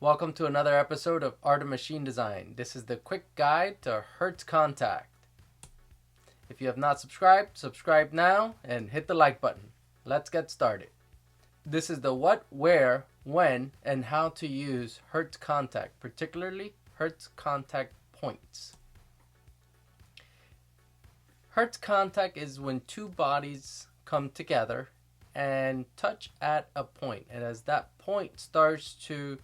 Welcome to another episode of Art of Machine Design. This is the quick guide to Hertz contact. If you have not subscribed, subscribe now and hit the like button. Let's get started. This is the what, where, when, and how to use Hertz contact, particularly Hertz contact points. Hertz contact is when two bodies come together and touch at a point. And as that point starts to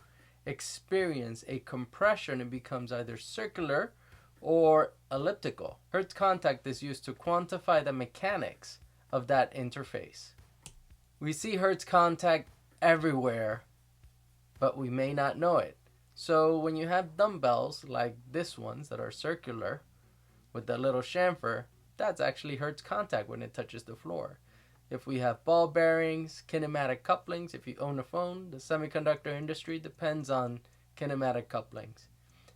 experience a compression, it becomes either circular or elliptical. Hertz contact is used to quantify the mechanics of that interface. We see Hertz contact everywhere, but we may not know it. So when you have dumbbells like this ones that are circular with the little chamfer, that's actually Hertz contact when it touches the floor. If we have ball bearings, kinematic couplings, if you own a phone, the semiconductor industry depends on kinematic couplings.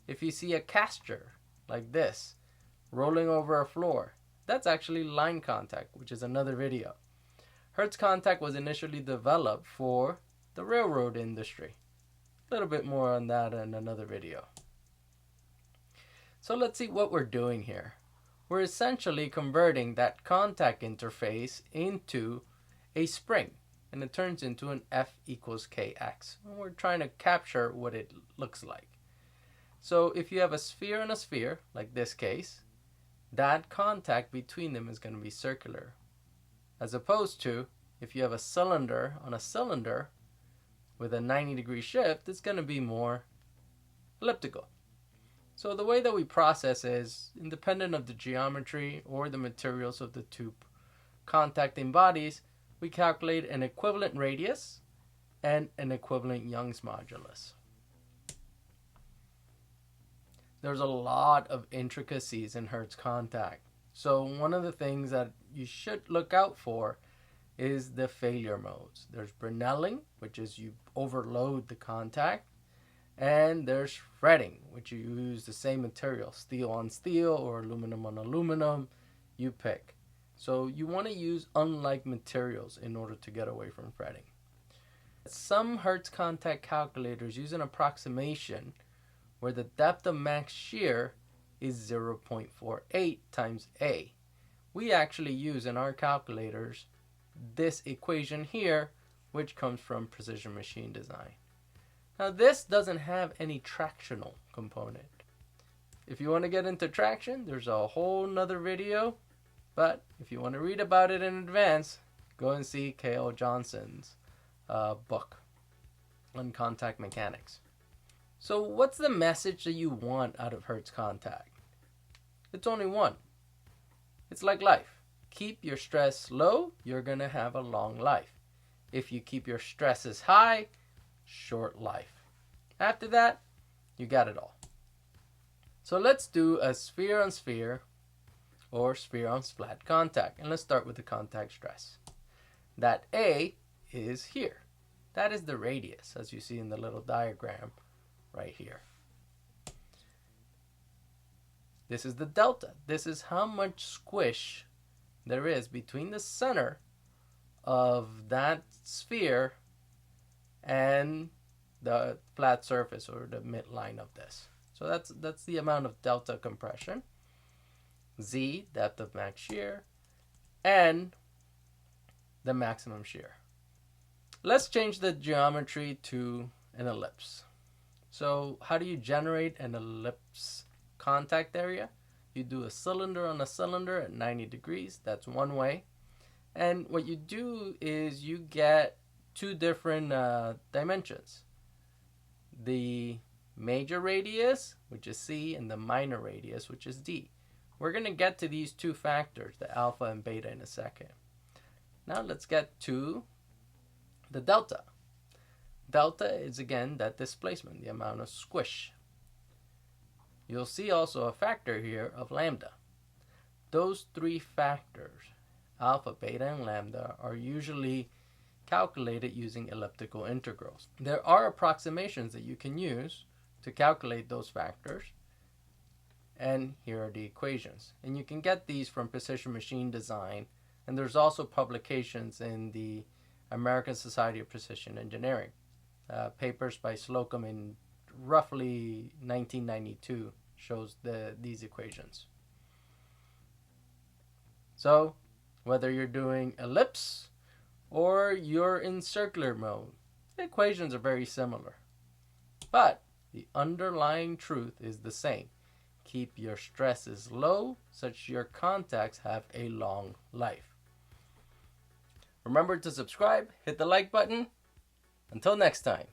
If you see a caster like this rolling over a floor, that's actually line contact, which is another video. Hertz contact was initially developed for the railroad industry. A little bit more on that in another video. So let's see what we're doing here. We're essentially converting that contact interface into a spring, and it turns into an F equals Kx. And we're trying to capture what it looks like. So if you have a sphere and a sphere, like this case, that contact between them is going to be circular. As opposed to, if you have a cylinder on a cylinder with a 90-degree shift, it's going to be more elliptical. So the way that we process is, independent of the geometry or the materials of the two contacting bodies, we calculate an equivalent radius and an equivalent Young's modulus. There's a lot of intricacies in Hertz contact. So one of the things that you should look out for is the failure modes. There's Brinelling, which is you overload the contact. And there's fretting, which you use the same material, steel on steel or aluminum on aluminum, you pick. So you want to use unlike materials in order to get away from fretting. Some Hertz contact calculators use an approximation where the depth of max shear is 0.48 times A. We actually use in our calculators this equation here, which comes from Precision Machine Design. Now this doesn't have any tractional component. If you want to get into traction, there's a whole nother video. But if you want to read about it in advance, go and see K.O. Johnson's book on contact mechanics. So what's the message that you want out of Hertz contact? It's only one. It's like life. Keep your stress low, you're going to have a long life. If you keep your stresses high, short life. After that, you got it all. So let's do a sphere on sphere or sphere on flat contact. And let's start with the contact stress. That A is here. That is the radius, as you see in the little diagram right here. This is the delta. This is how much squish there is between the center of that sphere and the flat surface or the midline of this. So that's the amount of delta compression. Z, depth of max shear, and the maximum shear. Let's change the geometry to an ellipse. So how do you generate an ellipse contact area? You do a cylinder on a cylinder at 90 degrees. That's one way. And what you do is you get two different dimensions. The major radius, which is C, and the minor radius, which is D. We're going to get to these two factors, the alpha and beta, in a second. Now let's get to the delta. Delta is, again, that displacement, the amount of squish. You'll see also a factor here of lambda. Those three factors, alpha, beta, and lambda, are usually calculated using elliptical integrals. There are approximations that you can use to calculate those factors, and here are the equations. And you can get these from Precision Machine Design, and there's also publications in the American Society of Precision Engineering, papers by Slocum and roughly 1992 shows these equations. So whether you're doing ellipse or you're in circular mode, the equations are very similar. But the underlying truth is the same. Keep your stresses low such your contacts have a long life. Remember to subscribe, hit the like button. Until next time.